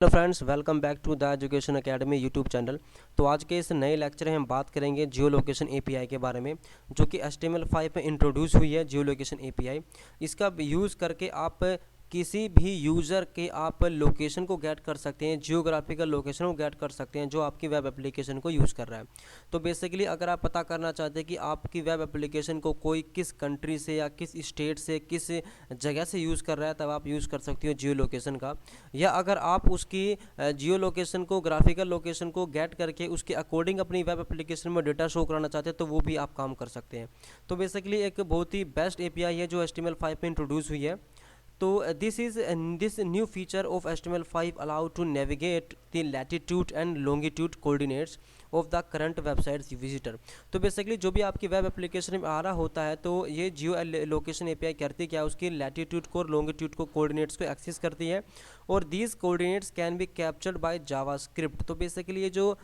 Hello friends, welcome back to the education academy YouTube channel. तो आज के इस नए लेक्चर में हम बात करेंगे जियो लोकेशन एपीआई के बारे में, जो कि HTML5 में इंट्रोड्यूस हुई है। जियो लोकेशन एपीआई, इसका यूज़ करके आप किसी भी यूज़र के आप लोकेशन को गेट कर सकते हैं, जियोग्राफिकल लोकेशन को गेट कर सकते हैं जो आपकी वेब एप्लीकेशन को यूज़ कर रहा है। तो बेसिकली अगर आप पता करना चाहते हैं कि आपकी वेब एप्लीकेशन को कोई किस कंट्री से या किस स्टेट से किस जगह से यूज़ कर रहा है, तब आप यूज़ कर सकते हो जियो लोकेशन का। या अगर आप उसकी जियो लोकेशन को, ग्राफिकल लोकेशन को गेट करके उसके अकॉर्डिंग अपनी वेब एप्लीकेशन में डेटा शो कराना चाहते हैं, तो वो भी आप काम कर सकते हैं। तो बेसिकली एक बहुत ही बेस्ट एपीआई है जो HTML5 में इंट्रोड्यूस हुई है। तो this new feature of HTML5 allow to navigate the latitude and longitude coordinates of the current websites visitor. तो बेसिकली जो भी आपकी वेब एप्लीकेशन में आ रहा होता है, तो ये जियो लोकेशन एपीआई करती क्या है, उसकी लैटिट्यूड को और लॉन्गिट्यूड को कोऑर्डिनेट्स को एक्सेस करती है, और these coordinates can be captured by JavaScript. तो बेसिकली ये जो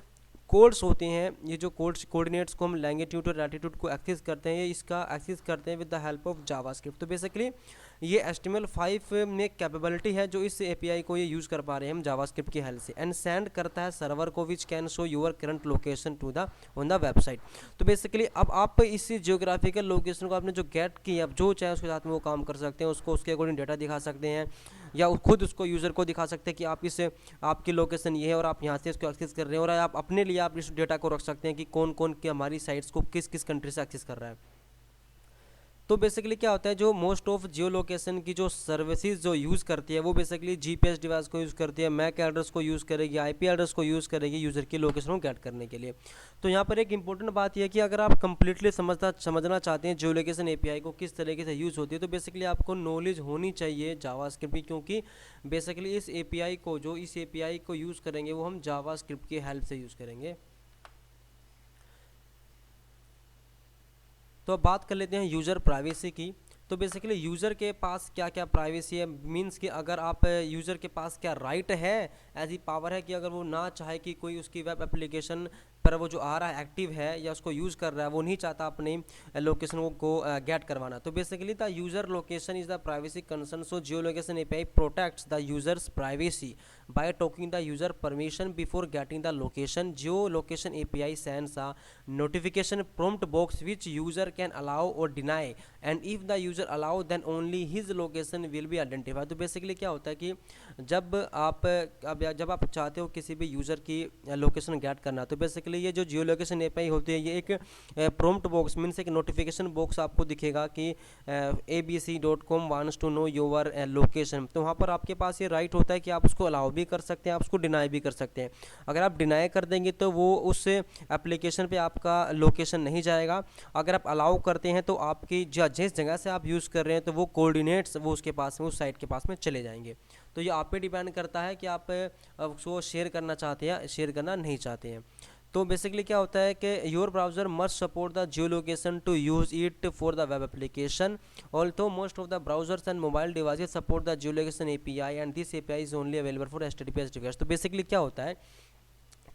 कोड्स होते हैं, ये जो कोऑर्डिनेट्स को हम लैंगिट्यूड और लैटिट्यूड को एक्सेस करते हैं, ये इसका एक्सेस करते हैं with the help of JavaScript. तो बेसिकली ये HTML5 में कैपेबिलिटी है जो इस एपीआई को ये यूज़ कर पा रहे हैं हम जावास्क्रिप्ट की हेल्प से, एंड सेंड करता है सर्वर को which can show your current location to the on the website. तो बेसिकली अब आप इस जियोग्राफिकल लोकेशन को आपने जो गेट की, अब जो चाहे उसके साथ में वो काम कर सकते हैं, उसको उसके अकॉर्डिंग डेटा दिखा सकते हैं, या खुद उसको यूज़र को दिखा सकते हैं कि आप इस आपकी लोकेशन ये है और आप यहाँ से इसको एक्सेस कर रहे हैं, और आप अपने लिए आप इस डेटा को रख सकते हैं कि कौन कौन की हमारी साइट्स को किस किस कंट्री से एक्सेस कर रहा है। तो बेसिकली क्या होता है, जो मोस्ट ऑफ जियो लोकेशन की जो सर्विसेज जो यूज़ करती है, वो बेसिकली जीपीएस डिवाइस को यूज़ करती है, मैक एड्रेस को यूज़ करेगी, आईपी एड्रेस को यूज़ करेगी यूज़र की लोकेशन को गेट करने के लिए। तो यहाँ पर एक इंपॉर्टेंट बात यह है कि अगर आप कंप्लीटली समझना चाहते हैं जियो लोकेशन एपीआई को किस तरीके से यूज़ होती है, तो बेसिकली आपको नॉलेज होनी चाहिए जावास्क्रिप्ट की, क्योंकि बेसिकली इस एपीआई को यूज़ करेंगे वो हम जावास्क्रिप्ट की हेल्प से यूज़ करेंगे। तो अब बात कर लेते हैं यूज़र प्राइवेसी की। तो बेसिकली यूज़र के पास क्या क्या प्राइवेसी है, मींस कि अगर आप यूज़र के पास क्या राइट है, ऐसी पावर है कि अगर वो ना चाहे कि कोई उसकी वेब एप्लीकेशन पर वो जो आ रहा है एक्टिव है या उसको यूज़ कर रहा है, वो नहीं चाहता अपने लोकेशन को गेट करवाना। तो basically the user location is the privacy concern, so Jio location API protects the users privacy by talking the user permission before getting the location. Geolocation API sends a notification prompt box which user can allow or deny, and if the user allow then only his location will be identified. तो basically क्या होता है कि जब आप चाहते हो किसी भी यूज़र की लोकेशन गेट करना, तो बेसिकली ये जो जियो लोकेशन एपीआई होती है, ये एक प्रॉम्प्ट बॉक्स मीन्स एक नोटिफिकेशन बॉक्स आपको दिखेगा कि abc.com wants to know your location. तो वहाँ पर आपके पास ये राइट होता है कि आप उसको अलाउ भी कर सकते हैं, आप उसको डिनाई भी कर सकते हैं। अगर आप डिनाई कर देंगे तो वो उस एप्लीकेशन पे आपका लोकेशन नहीं जाएगा। अगर आप अलाउ करते हैं तो आपकी जिस जगह से आप यूज़ कर रहे हैं, तो वो कोऑर्डिनेट्स वो उसके पास में, उस साइट के पास में चले जाएंगे। तो ये आप पे डिपेंड करता है कि आप उसको शेयर करना चाहते हैं, शेयर करना नहीं चाहते हैं। तो बेसिकली क्या होता है कि your browser must support the geolocation to use it for the web application, although most of the browsers and mobile devices support the geolocation API and this API is only available for HTTPS device. तो basically क्या होता है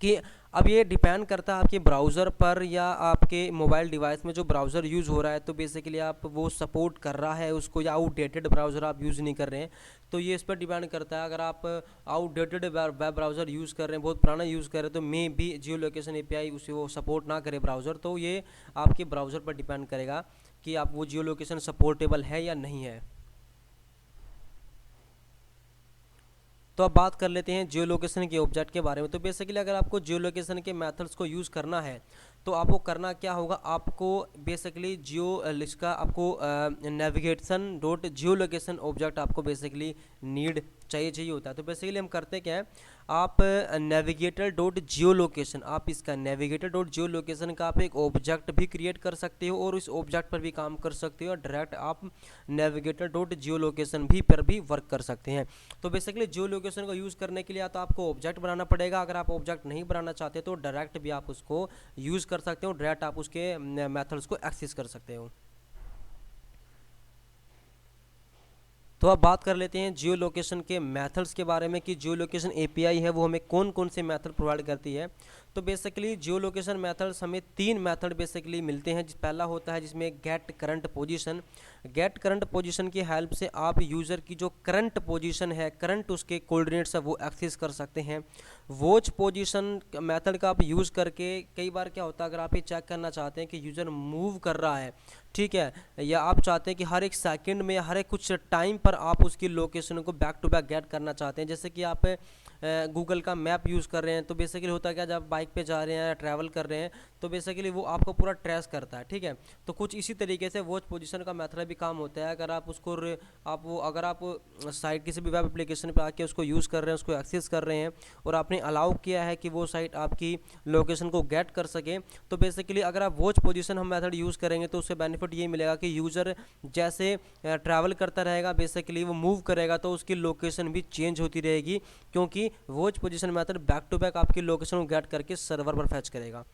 कि अब ये depend करता है आपके ब्राउज़र पर या आपके मोबाइल डिवाइस में जो ब्राउज़र यूज़ हो रहा है। तो बेसिकली आप वो सपोर्ट कर रहा है उसको, या आउटडेटेड ब्राउज़र आप यूज़ नहीं कर रहे हैं, तो ये इस पर डिपेंड करता है। अगर आप आउटडेटेड वेब ब्राउज़र यूज़ कर रहे हैं, बहुत पुराना यूज़ कर रहे हैं, तो मे भी जियो लोकेशन एपीआई उसे वो सपोर्ट ना करे ब्राउज़र। तो ये आपके ब्राउज़र पर डिपेंड करेगा कि आप वो जियो लोकेशन सपोर्टेबल है या नहीं है। तो अब बात कर लेते हैं जियो लोकेशन के ऑब्जेक्ट के बारे में। तो बेसिकली अगर आपको जियो लोकेशन के मेथड्स को यूज़ करना है, तो आपको करना क्या होगा, आपको बेसिकली इसका आपको नेविगेशन डॉट जियो लोकेशन ऑब्जेक्ट आपको बेसिकली चाहिए होता है। तो बेसिकली हम करते क्या है, आप नेविगेटर डॉट जियो लोकेशन, आप इसका नेविगेटर डॉट जियो लोकेशन का आप एक ऑब्जेक्ट भी क्रिएट कर सकते हो और इस ऑब्जेक्ट पर भी काम कर सकते हो, और डायरेक्ट आप नेविगेटर डॉट जियो लोकेशन पर भी वर्क कर सकते हैं। तो बेसिकली जियो लोकेशन को यूज़ करने के लिए तो आपको ऑब्जेक्ट बनाना पड़ेगा। अगर आप ऑब्जेक्ट नहीं बनाना चाहते तो डायरेक्ट भी आप उसको यूज़ कर सकते हो, डायरेक्ट आप उसके मेथड्स को एक्सेस कर सकते हो। तो अब बात कर लेते हैं जियो लोकेशन के मेथड्स के बारे में कि जियो लोकेशन एपीआई है वो हमें कौन कौन से मेथड प्रोवाइड करती है। तो बेसिकली जियो लोकेशन मेथड्स हमें 3 मेथड बेसिकली मिलते हैं। पहला होता है जिसमें get current position, get current position की हेल्प से आप यूज़र की जो करंट पोजीशन है, करंट उसके कोऑर्डिनेट्स है वो एक्सेस कर सकते हैं। वॉच पोजीशन मेथड का आप यूज़ करके कई बार क्या होता है, अगर आप ये चेक करना चाहते हैं कि यूज़र मूव कर रहा है, ठीक है, या आप चाहते हैं कि हर एक सेकंड में हर एक कुछ टाइम पर आप उसकी लोकेशन को बैक टू बैक गेट करना चाहते हैं, जैसे कि आप गूगल का मैप यूज़ कर रहे हैं, तो बेसिकली होता क्या, जब बाइक पे जा रहे हैं या ट्रैवल कर रहे हैं तो बेसिकली वो आपको पूरा ट्रेस करता है, ठीक है। तो कुछ इसी तरीके से वॉच पोजीशन का मेथड भी काम होता है। अगर आप उसको अगर आप साइट किसी भी वेब एप्लीकेशन पे आके उसको यूज़ कर रहे हैं, उसको एक्सेस कर रहे हैं और आपने अलाउ किया है कि वो साइट आपकी लोकेशन को गेट कर सके, तो बेसिकली अगर आप वॉच पोजीशन हम मेथड यूज़ करेंगे तो उससे बेनिफिट ये मिलेगा कि यूज़र जैसे ट्रैवल करता रहेगा, बेसिकली वो मूव करेगा तो उसकी लोकेशन भी चेंज होती रहेगी, क्योंकि watch position method back to back आपकी लोकेशन को गेट करके सर्वर पर फैच करेगा।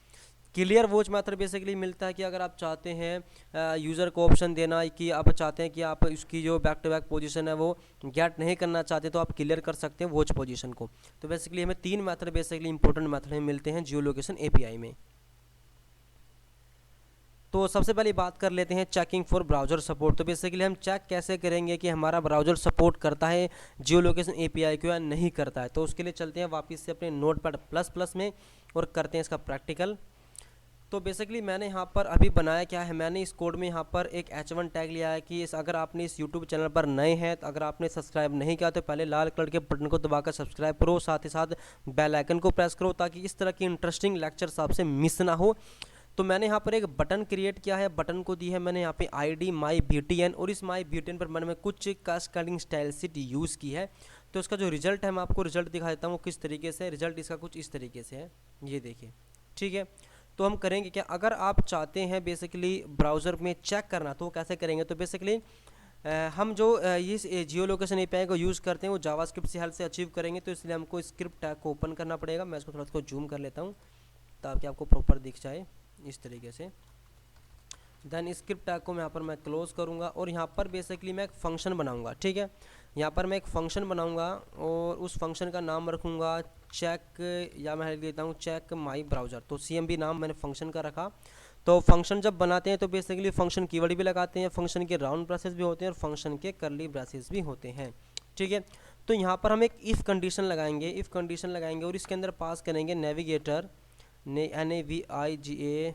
क्लियर वॉच मेथड बेसिकली मिलता है कि अगर आप चाहते हैं यूज़र को ऑप्शन देना कि आप चाहते हैं कि आप उसकी जो बैक टू बैक पोजीशन है वो गेट नहीं करना चाहते, तो आप क्लियर कर सकते हैं वॉच पोजीशन को। तो बेसिकली हमें 3 मेथड बेसिकली इंपॉर्टेंट मेथड में मिलते हैं जियो लोकेशन एपीआई में। तो सबसे पहले बात कर लेते हैं चेकिंग फॉर ब्राउज़र सपोर्ट। तो बेसिकली हम चेक कैसे करेंगे कि हमारा ब्राउज़र सपोर्ट करता है जियो लोकेशन एपीआई को या नहीं करता है। तो उसके लिए चलते हैं वापस से अपने नोटपैड प्लस प्लस में और करते हैं इसका प्रैक्टिकल। तो बेसिकली मैंने यहाँ पर अभी बनाया क्या है, मैंने इस कोड में यहाँ पर एक H1 टैग लिया है कि अगर आपने इस यूट्यूब चैनल पर नए हैं, तो अगर आपने सब्सक्राइब नहीं किया तो पहले लाल कलर के बटन को दबाकर सब्सक्राइब करो, साथ ही साथ बेल आइकन को प्रेस करो ताकि इस तरह की इंटरेस्टिंग लेक्चर्स आपसे मिस ना हो। तो मैंने यहाँ पर एक बटन क्रिएट किया है, बटन को दी है मैंने यहाँ पे ID MyBTN, और इस MyBTN पर मैंने कुछ कास्केडिंग स्टाइल शीट यूज़ की है। तो इसका जो रिजल्ट है मैं आपको रिजल्ट दिखा देता हूँ किस तरीके से। रिजल्ट इसका कुछ इस तरीके से है, ये देखिए, ठीक है। तो हम करेंगे क्या, अगर आप चाहते हैं बेसिकली ब्राउज़र में चेक करना तो कैसे करेंगे। तो बेसिकली हम जो ये जियो लोकेशन एपीआई को यूज़ करते हैं वो जावास्क्रिप्ट से हेल्प से अचीव करेंगे, तो इसलिए हमको स्क्रिप्ट टैग को ओपन करना पड़ेगा। मैं इसको थोड़ा सा जूम कर लेता हूँ ताकि आपको प्रॉपर दिख जाए इस तरीके से। देन स्क्रिप्ट टैग को यहाँ पर मैं क्लोज करूँगा और यहाँ पर बेसिकली मैं एक फंक्शन बनाऊँगा, ठीक है। यहाँ पर मैं एक फंक्शन बनाऊँगा और उस फंक्शन का नाम रखूँगा चेक, या मैं लिख देता हूँ चेक माई ब्राउज़र। तो CMB नाम मैंने फंक्शन का रखा। तो फंक्शन जब बनाते हैं तो बेसिकली फंक्शन कीवर्ड भी लगाते हैं, फंक्शन के राउंड ब्रेसेस भी होते हैं और फंक्शन के कर्ली ब्रेसेस भी होते हैं, ठीक है। तो यहाँ पर हम एक इफ़ कंडीशन लगाएंगे और इसके अंदर पास करेंगे नेविगेटर NAVIGATOR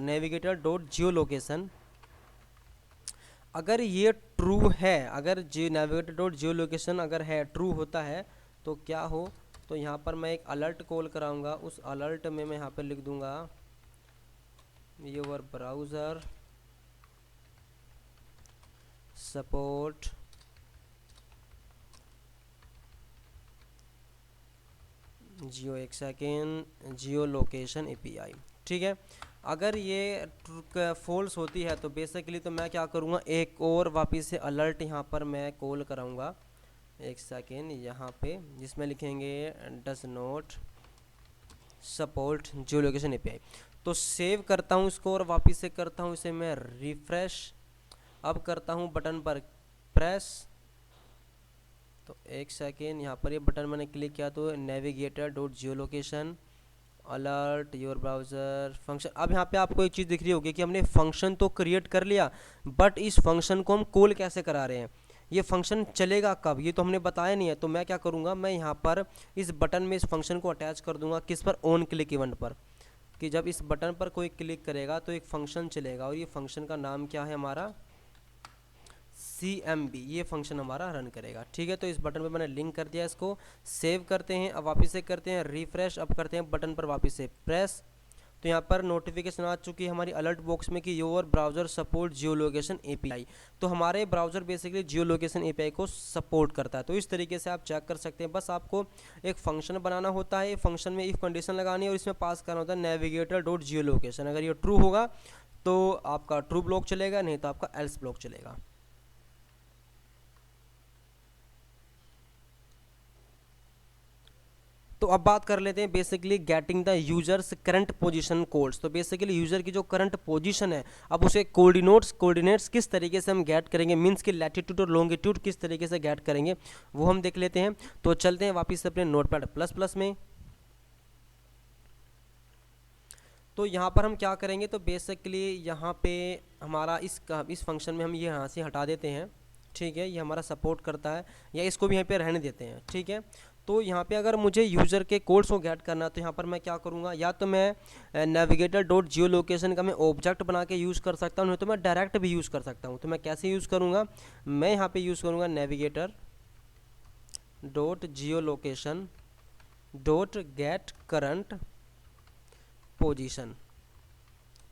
नेविगेटर डॉट जियो लोकेशन। अगर ये ट्रू है, अगर नेविगेटर डॉट जियो लोकेशन अगर है, ट्रू होता है तो क्या हो, तो यहाँ पर मैं एक अलर्ट कॉल कराऊंगा। उस अलर्ट में मैं यहाँ पर लिख दूंगा योर ब्राउज़र सपोर्ट जियो, एक सेकेंड, जियो लोकेशन एपीआई, ठीक है। अगर ये फॉल्स होती है तो बेसिकली तो मैं क्या करूँगा, एक और वापस से अलर्ट यहाँ पर मैं कॉल कराऊँगा, एक सेकेंड, यहाँ पे जिसमें लिखेंगे does not support Jio location API. तो सेव करता हूँ इसको और वापस से करता हूँ इसे मैं रिफ्रेश। अब करता हूँ बटन पर प्रेस, तो एक सेकेंड, यहाँ पर ये बटन मैंने क्लिक किया तो navigator dot Jio location alert your browser function. अब यहाँ पे आपको एक चीज़ दिख रही होगी कि हमने फंक्शन तो क्रिएट कर लिया, बट इस फंक्शन को हम कॉल कैसे करा रहे हैं, ये फंक्शन चलेगा कब, ये तो हमने बताया नहीं है। तो मैं क्या करूँगा, मैं यहाँ पर इस बटन में इस फंक्शन को अटैच कर दूँगा, किस पर, ऑन क्लिक इवेंट पर, कि जब इस बटन पर कोई क्लिक करेगा तो एक फंक्शन चलेगा और ये फंक्शन का नाम क्या है हमारा, CMB, ये फंक्शन हमारा रन करेगा, ठीक है। तो इस बटन पे मैंने लिंक कर दिया, इसको सेव करते हैं। अब वापस से करते हैं रिफ्रेश, अब करते हैं बटन पर वापस से प्रेस। तो यहाँ पर नोटिफिकेशन आ चुकी है हमारी अलर्ट बॉक्स में कि your browser support Jio location API. तो हमारे ब्राउज़र बेसिकली जियो लोकेशन एपीआई को सपोर्ट करता है। तो इस तरीके से आप चेक कर सकते हैं। बस आपको एक फंक्शन बनाना होता है, फंक्शन में इफ़ कंडीशन लगानी है और इसमें पास करना होता है नेविगेटर डॉट जियो लोकेशन। अगर ये ट्रू होगा तो आपका ट्रू ब्लॉक चलेगा, नहीं तो आपका एल्स ब्लॉक चलेगा। तो अब बात कर लेते हैं basically getting the users current position codes. तो बेसिकली यूज़र की जो करंट पोजीशन है, अब उसे कोऑर्डिनेट्स किस तरीके से हम गेट करेंगे, मींस कि लैटिट्यूड और लॉन्गिट्यूड किस तरीके से गेट करेंगे वो हम देख लेते हैं। तो चलते हैं वापस से अपने नोटपैड प्लस प्लस में। तो यहाँ पर हम क्या करेंगे, तो बेसिकली यहाँ पे हमारा इस फंक्शन में हम ये यहाँ से हटा देते हैं, ठीक है, ये हमारा सपोर्ट करता है, या इसको भी यहाँ पे रहने देते हैं, ठीक है। तो यहाँ पे अगर मुझे यूज़र के कोड्स को गेट करना है तो यहाँ पर मैं क्या करूँगा, या तो मैं नेविगेटर डॉट जियो लोकेशन का मैं ऑब्जेक्ट बना के यूज़ कर सकता हूँ, नहीं तो मैं डायरेक्ट भी यूज़ कर सकता हूँ। तो मैं कैसे यूज़ करूँगा, मैं यहाँ पे यूज़ करूँगा navigator dot geolocation dot gate current position,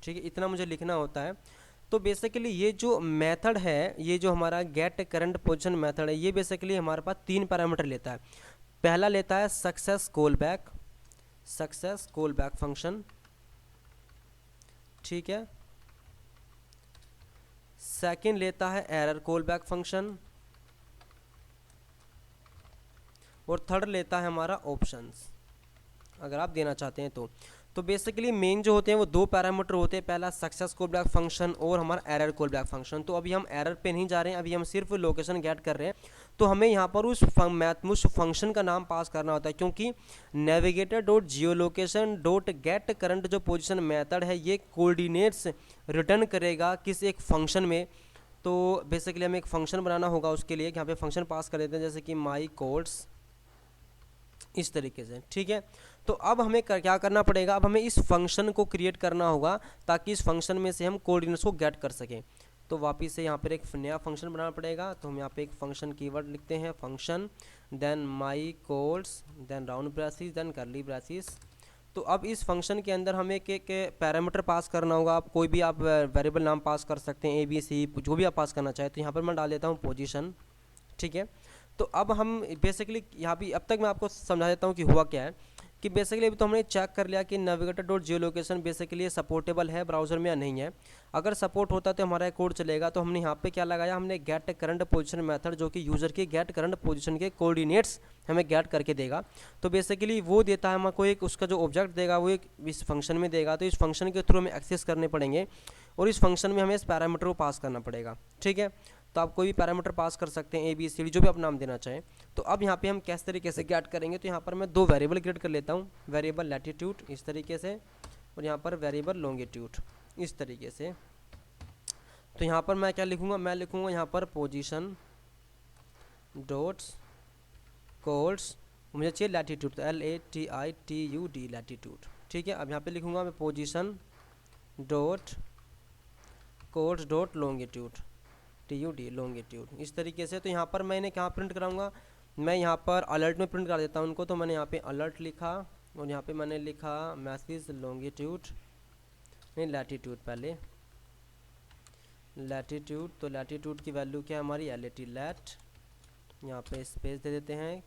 ठीक है, इतना मुझे लिखना होता है। तो बेसिकली ये जो मेथड है, ये जो हमारा गेट करंट पोजीशन मेथड है, ये बेसिकली हमारे पास 3 पैरामीटर लेता है। पहला लेता है सक्सेस कॉल बैक फंक्शन, ठीक है। सेकंड लेता है एरर कॉल बैक फंक्शन, और थर्ड लेता है हमारा ऑप्शंस, अगर आप देना चाहते हैं तो बेसिकली मेन जो होते हैं वो 2 पैरामीटर होते हैं, पहला सक्सेस कॉल बैक फंक्शन और हमारा एरर कॉल बैक फंक्शन। तो अभी हम एरर पे नहीं जा रहे हैं, अभी हम सिर्फ लोकेशन गेट कर रहे हैं। तो हमें यहाँ पर उस फंक्शन का नाम पास करना होता है, क्योंकि navigator dot geolocation dot gate current जो पोजिशन मेथड है ये कोऑर्डिनेट्स रिटर्न करेगा किस एक फंक्शन में। तो बेसिकली हमें एक फंक्शन बनाना होगा, उसके लिए यहाँ पे फंक्शन पास कर देते हैं, जैसे कि माई कोड्स, इस तरीके से, ठीक है। तो अब हमें क्या करना पड़ेगा, अब हमें इस फंक्शन को क्रिएट करना होगा ताकि इस फंक्शन में से हम कोऑर्डिनेट्स को गेट कर सकें। तो वापस से यहाँ पर एक नया फंक्शन बनाना पड़ेगा। तो हम यहाँ पे एक फंक्शन कीवर्ड लिखते हैं, function then my codes then round braces then curly braces. तो अब इस फंक्शन के अंदर हमें एक पैरामीटर पास करना होगा। आप कोई भी आप वेरिएबल नाम पास कर सकते हैं, ABC, जो भी आप पास करना चाहें। तो यहाँ पर मैं डाल देता हूँ पोजीशन, ठीक है। तो अब हम बेसिकली यहाँ भी अब तक मैं आपको समझा देता हूँ कि हुआ क्या है, कि बेसिकली अभी तो हमने चेक कर लिया कि नेविगेटर डॉट जियो लोकेशन बेसिकली सपोर्टेबल है ब्राउज़र में या नहीं है। अगर सपोर्ट होता तो हमारा कोड चलेगा। तो हमने यहाँ पे क्या लगाया, हमने गेट करंट पोजीशन मेथड, जो कि यूज़र के गेट करंट पोजीशन के कोऑर्डिनेट्स हमें गेट करके देगा। तो बेसिकली वो देता है हमको एक, उसका जो ऑब्जेक्ट देगा वो एक इस फंक्शन में देगा। तो इस फंक्शन के थ्रू हमें एक्सेस करने पड़ेंगे और इस फंक्शन में हमें इस पैरामीटर को पास करना पड़ेगा, ठीक है। तो आप कोई भी पैरामीटर पास कर सकते हैं, ABCD जो भी आप नाम देना चाहें। तो अब यहाँ पे हम किस तरीके से गेट करेंगे, तो यहाँ पर मैं 2 वेरिएबल क्रिएट कर लेता हूँ, वेरिएबल लैटिट्यूड इस तरीके से, और यहाँ पर वेरिएबल लॉन्गिट्यूड इस तरीके से। तो यहाँ पर मैं क्या लिखूँगा, मैं लिखूँगा यहाँ पर पोजीशन डॉट्स कोड्स, मुझे चाहिए लैटिट्यूड, तो LATITUD लैटिट्यूड, ठीक है। अब यहाँ पे लिखूँगा मैं position dot codes dot longitude TUD longitude, इस तरीके से। तो यहाँ पर मैंने कहाँ प्रिंट कराऊंगा, मैं यहाँ पर अलर्ट में प्रिंट कर देता हूँ उनको। तो मैंने यहाँ पे अलर्ट लिखा और यहाँ पे मैंने लिखा मैसेज लॉन्गिट्यूड, नहीं लैटिट्यूड, पहले लैटिट्यूड। तो लैटिट्यूड की वैल्यू क्या है हमारी, LAT लैट, यहाँ पे स्पेस दे देते हैं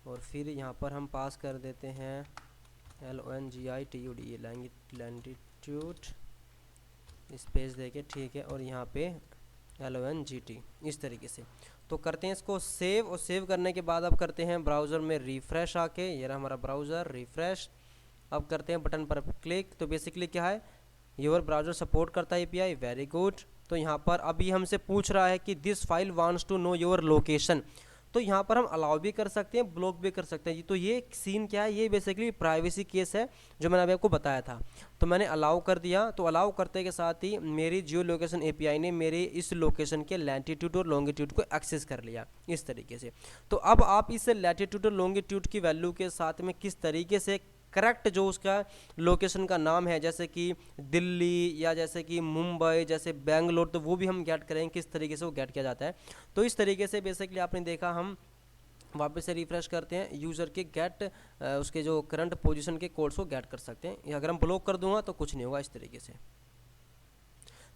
और फिर यहाँ पर हम पास कर देते हैं LONGITUD लैटिट्यूड, स्पेस देके, ठीक है, और यहाँ पे LONGT इस तरीके से। तो करते हैं इसको सेव, और सेव करने के बाद अब करते हैं ब्राउज़र में रिफ़्रेश आके, ये रहा हमारा ब्राउज़र रिफ़्रेश। अब करते हैं बटन पर क्लिक। तो बेसिकली क्या है, योर ब्राउज़र सपोर्ट करता है API, वेरी गुड। तो यहाँ पर अभी हमसे पूछ रहा है कि this file wants to know your location. तो यहाँ पर हम अलाउ भी कर सकते हैं, ब्लॉक भी कर सकते हैं। तो ये सीन क्या है, ये बेसिकली प्राइवेसी केस है जो मैंने अभी आपको बताया था। तो मैंने अलाउ कर दिया। तो अलाउ करते के साथ ही मेरी जियो लोकेशन API ने मेरे इस लोकेशन के लैटिट्यूड और लॉन्गिट्यूड को एक्सेस कर लिया इस तरीके से। तो अब आप इस लैटिट्यूड और लॉन्गिट्यूड की वैल्यू के साथ में किस तरीके से करेक्ट जो उसका लोकेशन का नाम है, जैसे कि दिल्ली या जैसे कि मुंबई, जैसे बेंगलोर, तो वो भी हम गेट करेंगे किस तरीके से वो गेट किया जाता है। तो इस तरीके से बेसिकली आपने देखा, हम वापस से रिफ्रेश करते हैं, यूज़र के गेट उसके जो करंट पोजीशन के कोड्स को गेट कर सकते हैं। अगर हम ब्लॉक कर दूंगा तो कुछ नहीं होगा इस तरीके से।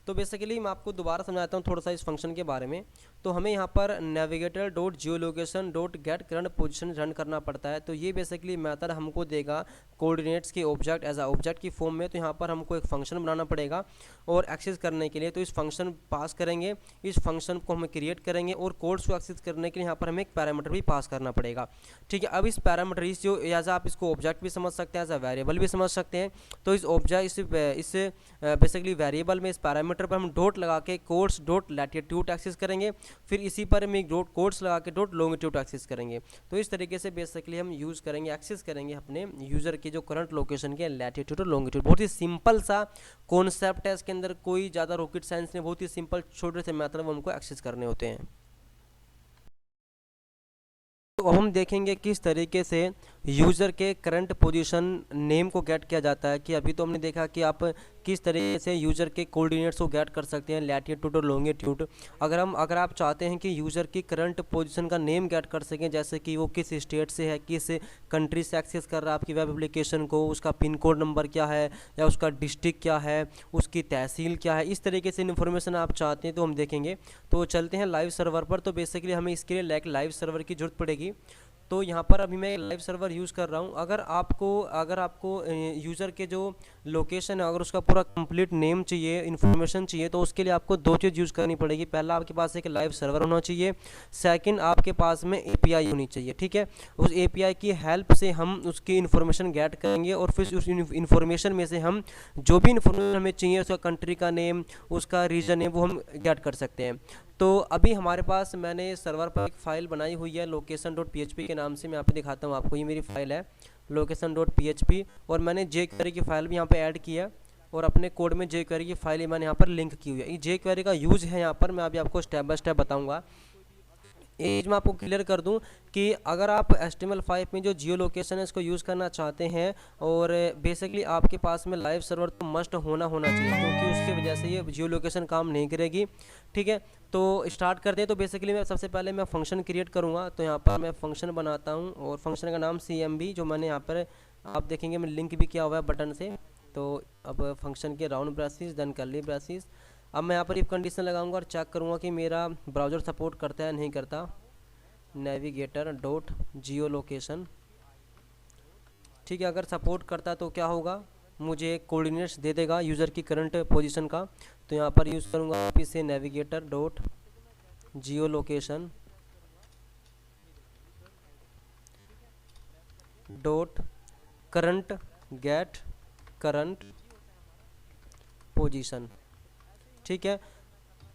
तो बेसिकली मैं आपको दोबारा समझाता हूँ थोड़ा सा इस फंक्शन के बारे में। तो हमें यहाँ पर navigator dot geolocation dot gate current position run करना पड़ता है। तो ये बेसिकली मेथड हमको देगा कोऑर्डिनेट्स के ऑब्जेक्ट एज अ ऑब्जेक्ट की फॉर्म में। तो यहाँ पर हमको एक फंक्शन बनाना पड़ेगा और एक्सेस करने के लिए तो इस फंक्शन पास करेंगे, इस फंक्शन को हम क्रिएट करेंगे और कोड्स को एक्सेस करने के लिए यहाँ पर हमें एक पैरामीटर भी पास करना पड़ेगा, ठीक है। अब इस पैरामीटर इस जो एज आप इसको ऑब्जेक्ट भी समझ सकते हैं, एज अ वेरिएबल भी समझ सकते हैं। तो इस ऑब्जेक्ट इस बेसिकली वेरिएबल में इस पैरामीटर पैरामीटर पर हम डॉट लगा के कोड्स डॉट लैटिट्यूड एक्सेस करेंगे, फिर इसी पर हम एक डॉट कोड्स लगा के डॉट लॉन्गिट्यूड एक्सेस करेंगे। तो इस तरीके से बेसिकली हम यूज़ करेंगे, एक्सेस करेंगे अपने यूज़र की जो करंट लोकेशन के लैटिट्यूड और लॉन्गिट्यूड। बहुत ही सिंपल सा कॉन्सेप्ट है, इसके अंदर कोई ज़्यादा रॉकेट साइंस नहीं, बहुत ही सिंपल छोटे से मैथड हमको एक्सेस करने होते हैं। तो अब हम देखेंगे किस तरीके से यूज़र के करंट पोजीशन नेम को गेट किया जाता है। कि अभी तो हमने देखा कि आप किस तरीके से यूज़र के कोऑर्डिनेट्स को गेट कर सकते हैं, लैटिट्यूड और लॉन्गिट्यूड। अगर आप चाहते हैं कि यूज़र की करंट पोजीशन का नेम गेट कर सकें, जैसे कि वो किस स्टेट से है, किस कंट्री से एक्सेस कर रहा है आपकी वेब एप्लीकेशन को, उसका पिन कोड नंबर क्या है या उसका डिस्ट्रिक्ट क्या है, उसकी तहसील क्या है, इस तरीके से इन्फॉर्मेशन आप चाहते हैं तो हम देखेंगे। तो चलते हैं लाइव सर्वर पर। तो बेसिकली हमें इसके लिए लाइव सर्वर की ज़रूरत पड़ेगी। तो यहाँ पर अभी मैं लाइव सर्वर यूज़ कर रहा हूँ। अगर आपको यूज़र के जो लोकेशन है, अगर उसका पूरा कंप्लीट नेम चाहिए, इन्फॉर्मेशन चाहिए, तो उसके लिए आपको दो चीज़ यूज़ करनी पड़ेगी। पहला, आपके पास एक लाइव सर्वर होना चाहिए। सेकंड, आपके पास में एपीआई होनी चाहिए। ठीक है, उस एपीआई की हेल्प से हम उसकी इन्फॉर्मेशन गेट करेंगे और फिर उस इन्फॉर्मेशन में से हम जो भी इन्फॉर्मेशन हमें चाहिए, उसका कंट्री का नेम, उसका रीजन नेम, वो हम गेट कर सकते हैं। तो अभी हमारे पास मैंने सर्वर पर एक फ़ाइल बनाई हुई है location.php के नाम से। मैं यहाँ पे दिखाता हूँ आपको, ये मेरी फ़ाइल है location.php, और मैंने jQuery की फ़ाइल भी यहाँ पे ऐड किया और अपने कोड में jQuery की फ़ाइल मैंने यहाँ पर लिंक की हुई है। ये jQuery का यूज़ है यहाँ पर, मैं अभी आपको स्टेप बाय स्टेप बताऊँगा। एज मैं आपको क्लियर कर दूं कि अगर आप HTML5 में जो जियो लोकेशन है इसको यूज़ करना चाहते हैं, और बेसिकली आपके पास में लाइव सर्वर तो मस्ट होना चाहिए, क्योंकि उसकी वजह से ये जियो लोकेशन काम नहीं करेगी। ठीक है, तो स्टार्ट करते हैं। तो बेसिकली मैं सबसे पहले मैं फंक्शन क्रिएट करूँगा। तो यहाँ पर मैं फंक्शन बनाता हूँ और फंक्शन का नाम CMB, जो मैंने यहाँ पर आप देखेंगे मैं लिंक भी किया हुआ है बटन से। तो अब फंक्शन के round braces then curly braces. अब मैं यहाँ पर इफ कंडीशन लगाऊंगा और चेक करूँगा कि मेरा ब्राउज़र सपोर्ट करता है नहीं करता। नेविगेटर डॉट जियो लोकेशन। ठीक है, अगर सपोर्ट करता तो क्या होगा, मुझे कोऑर्डिनेट्स दे देगा यूज़र की करंट पोजीशन का। तो यहाँ पर यूज़ करूँगा आप इसे navigator dot geolocation dot current get current position. ठीक है,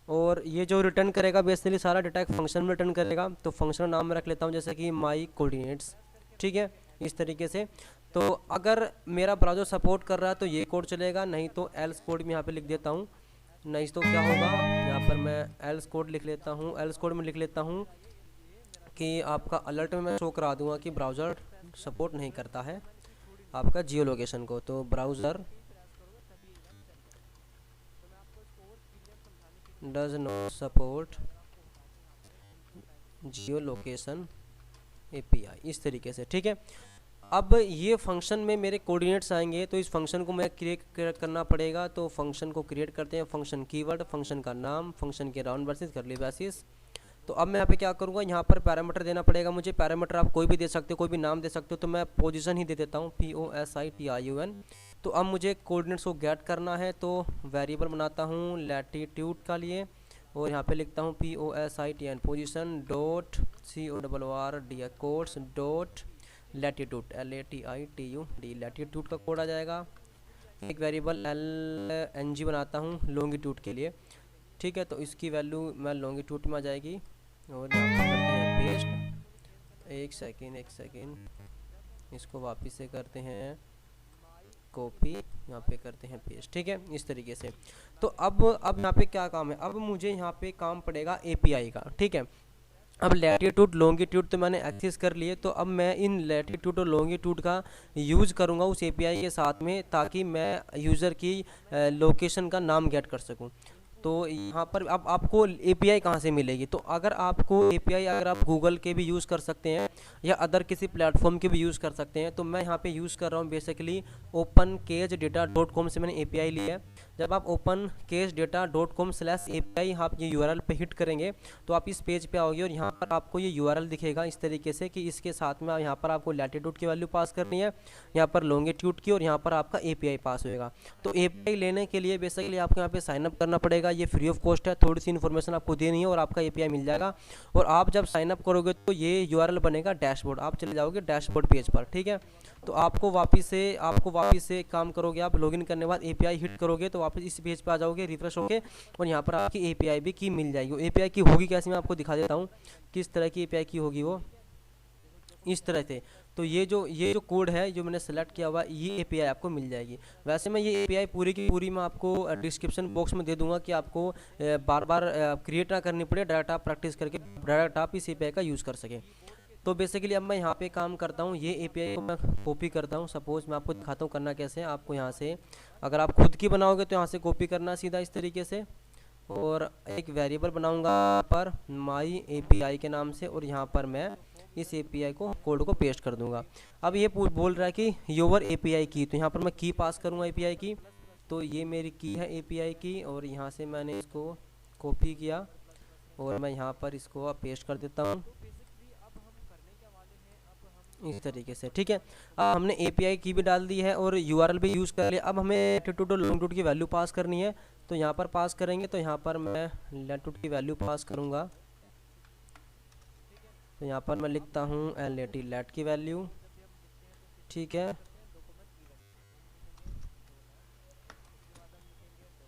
और ये जो रिटर्न करेगा बेसिकली सारा डाटा एक फंक्शन में रिटर्न करेगा। तो फंक्शन नाम मैं रख लेता हूँ जैसे कि माई कोऑर्डिनेट्स। ठीक है, इस तरीके से। तो अगर मेरा ब्राउज़र सपोर्ट कर रहा है तो ये कोड चलेगा, नहीं तो एल्स कोड में यहाँ पे लिख देता हूँ। नहीं तो क्या होगा, यहाँ पर मैं एल्स कोड लिख लेता हूँ। एल्स कोड में लिख लेता हूँ कि आपका अलर्ट में मैं शो करा दूँगा कि ब्राउज़र सपोर्ट नहीं करता है आपका जियो लोकेशन को। तो browser does not support Jio location API, इस तरीके से। ठीक है, अब ये फंक्शन में मेरे कोऑर्डिनेट्स आएंगे, तो इस फंक्शन को मैं क्रिएट करना पड़ेगा। तो फंक्शन को क्रिएट करते हैं। फंक्शन कीवर्ड, फंक्शन का नाम, फंक्शन के राउंड ब्रेसेस कर्ली ब्रेसेस। तो अब मैं यहाँ पे क्या करूँगा, यहाँ पर पैरामीटर देना पड़ेगा मुझे। पैरामीटर आप कोई भी दे सकते हो, कोई भी नाम दे सकते हो। तो मैं पोजीशन ही दे देता हूँ, POSITION। तो अब मुझे कोऑर्डिनेट्स को गेट करना है, तो वेरिएबल बनाता हूँ लैटिट्यूड का लिए, और यहाँ पे लिखता हूँ POSITN position dot CORD codes dot latitude LATITUD। Latitude का कोड आ जाएगा। एक वेरिएबल LNG बनाता हूँ लॉन्गिट्यूड के लिए। ठीक है, तो इसकी वैल्यू मैं लॉन्गिट्यूड में आ जाएगी, और यहाँ पर करते हैं पेस्ट। एक सेकेंड, इसको वापस से करते हैं कॉपी, यहाँ पे करते हैं पेस्ट। ठीक है, इस तरीके से। तो अब यहाँ पे क्या काम है, अब मुझे यहाँ पे काम पड़ेगा एपीआई का। ठीक है, अब लैटिट्यूड लॉन्गिट्यूड तो मैंने एक्सेस कर लिए, तो अब मैं इन लैटिट्यूड और लॉन्गिट्यूड का यूज़ करूँगा उस एपीआई के साथ में, ताकि मैं यूज़र की लोकेशन का नाम गेट कर सकूँ। तो यहाँ पर अब आपको एपीआई कहाँ से मिलेगी, तो अगर आपको एपीआई अगर आप गूगल के भी यूज़ कर सकते हैं या अदर किसी प्लेटफॉर्म के भी यूज़ कर सकते हैं। तो मैं यहाँ पे यूज़ कर रहा हूँ बेसिकली opencasedata.com से मैंने एपीआई लिया है। जब आप opencasedata.com/API आप ये URL पे हिट करेंगे तो आप इस पेज पे आओगे, और यहाँ पर आपको ये URL दिखेगा इस तरीके से कि इसके साथ में यहाँ पर आपको लैटिट्यूड की वैल्यू पास करनी है, यहाँ पर लॉन्गिट्यूड की, और यहाँ पर आपका एपीआई पास होएगा। तो एपीआई लेने के लिए बेसिकली आपको यहाँ पे साइनअप करना पड़ेगा। ये फ्री ऑफ कॉस्ट है, थोड़ी सी इन्फॉर्मेशन आपको देनी है और आपका एपीआई मिल जाएगा। और आप जब साइन अप करोगे तो ये यूआरएल बनेगा डैशबोर्ड, आप चले जाओगे डैशबोर्ड पेज पर, ठीक है। तो आपको वापस से काम करोगे, आप लॉगिन करने के बाद एपीआई हिट करोगे तो वापस इस पेज पर आ जाओगे रिफ्रेश होके, और यहाँ पर आपकी एपीआई भी की मिल जाएगी। एपीआई की होगी कैसे, मैं आपको दिखा देता हूँ किस तरह की एपीआई की होगी। वो इस तरह से, तो ये जो कोड है जो मैंने सेलेक्ट किया हुआ, ये एपीआई आपको मिल जाएगी। वैसे मैं ये एपीआई पूरी की पूरी मैं आपको डिस्क्रिप्शन बॉक्स में दे दूंगा कि आपको बार बार क्रिएट ना करनी पड़े, डायरेक्ट आप प्रैक्टिस करके डायरेक्ट आप इस एपीआई का यूज़ कर सकें। तो बेसिकली अब मैं यहाँ पे काम करता हूँ, ये एपीआई को मैं कॉपी करता हूँ। सपोज़ मैं आपको दिखाता हूँ करना कैसे है। आपको यहाँ से अगर आप खुद की बनाओगे तो यहाँ से कॉपी करना सीधा इस तरीके से, और एक वेरिएबल बनाऊंगा पर माई एपीआई के नाम से, और यहाँ पर मैं इस एपीआई को कोड को पेस्ट कर दूंगा। अब ये बोल रहा है कि योर एपीआई की, तो यहाँ पर मैं की पास करूँगा एपीआई की। तो ये मेरी की है एपीआई की, और यहाँ से मैंने इसको कॉपी किया और मैं यहाँ पर इसको पेस्ट कर देता हूँ इस तरीके से, ठीक है। अब हमने एपीआई की भी डाल दी है और यूआरएल भी यूज़ कर लिया। अब हमें लैटिट्यूड और लॉन्गिट्यूड की वैल्यू पास करनी है, तो यहाँ पर पास करेंगे। तो यहाँ पर मैं लैटिट्यूड की वैल्यू पास करूँगा, तो यहाँ पर मैं लिखता हूँ LAT लैट की वैल्यू, ठीक है।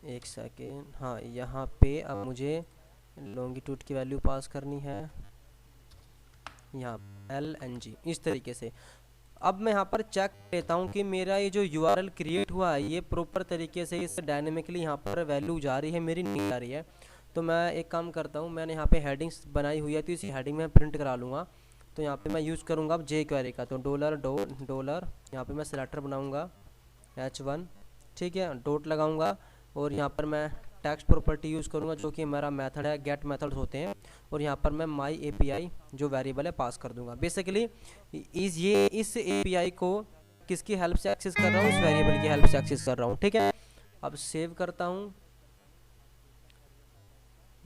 एक सेकेंड, हाँ यहाँ पे अब मुझे लॉन्गिट्यूड की वैल्यू पास करनी है, यहाँ LNG इस तरीके से। अब मैं यहाँ पर चेक लेता हूँ कि मेरा ये जो यूआरएल क्रिएट हुआ है ये प्रॉपर तरीके से इस डायनेमिकली यहाँ पर वैल्यू जा रही है, मेरी नहीं आ रही है। तो मैं एक काम करता हूँ, मैंने यहाँ पे हेडिंग्स बनाई हुई है तो इसी हेडिंग में प्रिंट करा लूँगा। तो यहाँ पे मैं यूज़ करूँगा अब jQuery का, तो $डॉलर यहाँ पे मैं सेलेक्टर बनाऊँगा H1, ठीक है, डॉट लगाऊँगा, और यहाँ पर मैं टेक्स्ट प्रॉपर्टी यूज़ करूँगा जो कि हमारा मेथड है, गेट मेथड्स होते हैं, और यहाँ पर मैं माई एपीआई जो वेरिएबल है पास कर दूँगा। बेसिकली इस एपीआई को किसकी हेल्प से एक्सेस कर रहा हूँ, इस वेरिएबल की हेल्प से एक्सेस कर रहा हूँ, ठीक है। अब सेव करता हूँ,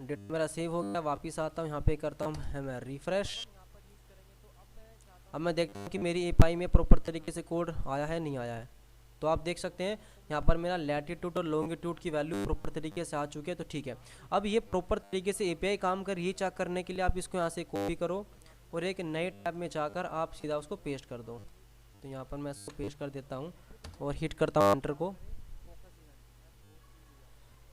डेटा मेरा सेव हो गया। वापस आता हूँ, यहाँ पे करता हूँ मैं रिफ्रेश। अब मैं देखता हूँ कि मेरी एपीआई में प्रॉपर तरीके से कोड आया है नहीं आया है। तो आप देख सकते हैं यहाँ पर मेरा लैटिट्यूड और लॉन्गिट्यूड की वैल्यू प्रॉपर तरीके से आ चुकी है, तो ठीक है। अब ये प्रॉपर तरीके से एपीआई काम कर, ये चेक करने के लिए आप इसको यहाँ से कॉपी करो और एक नए टैब में जाकर आप सीधा उसको पेस्ट कर दो। तो यहाँ पर मैं इसको पेस्ट कर देता हूँ और हिट करता हूँ एंटर को।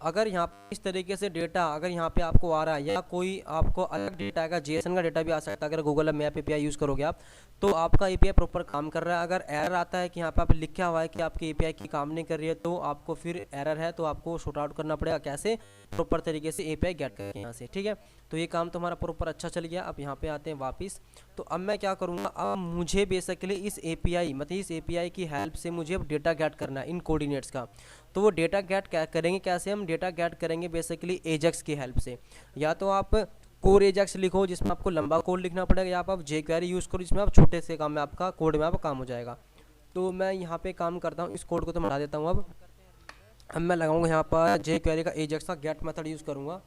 अगर यहाँ पे इस तरीके से डेटा अगर यहाँ पे आपको आ रहा है, या कोई आपको अलग डेटा आएगा, जेएसएन का डेटा भी आ सकता है अगर गूगल मैप एपीआई यूज़ करोगे आप, तो आपका एपीआई प्रॉपर काम कर रहा है। अगर एरर आता है कि यहाँ पे आप लिखा हुआ है कि आपकी एपीआई की काम नहीं कर रही है, तो आपको फिर एरर है तो आपको शॉर्ट आउट करना पड़ेगा कैसे, प्रॉपर तरीके से एपीआई गेट करके यहाँ से, ठीक है। तो ये काम तो हमारा प्रॉपर अच्छा चल गया। अब यहाँ पे आते हैं वापस। तो अब मैं क्या करूँगा, अब मुझे बेसिकली इस एपीआई मतलब इस एपीआई की हेल्प से मुझे अब डेटा गेट करना है इन कोऑर्डिनेट्स का। तो वो डेटा गेट क्या करेंगे, कैसे हम डेटा गेट करेंगे, बेसिकली एजेक्स की हेल्प से। या तो आप कोर एजेक्स लिखो जिसमें आपको लंबा कोड लिखना पड़ेगा, या आप jQuery यूज़ करो जिसमें आप छोटे से काम में आपका कोड में आपका काम हो जाएगा। तो मैं यहाँ पे काम करता हूँ, इस कोड को तो मैं हटा देता हूँ। अब मैं लगाऊंगा यहाँ पर jQuery का एजेक्स का गेट मेथड यूज़ करूँगा,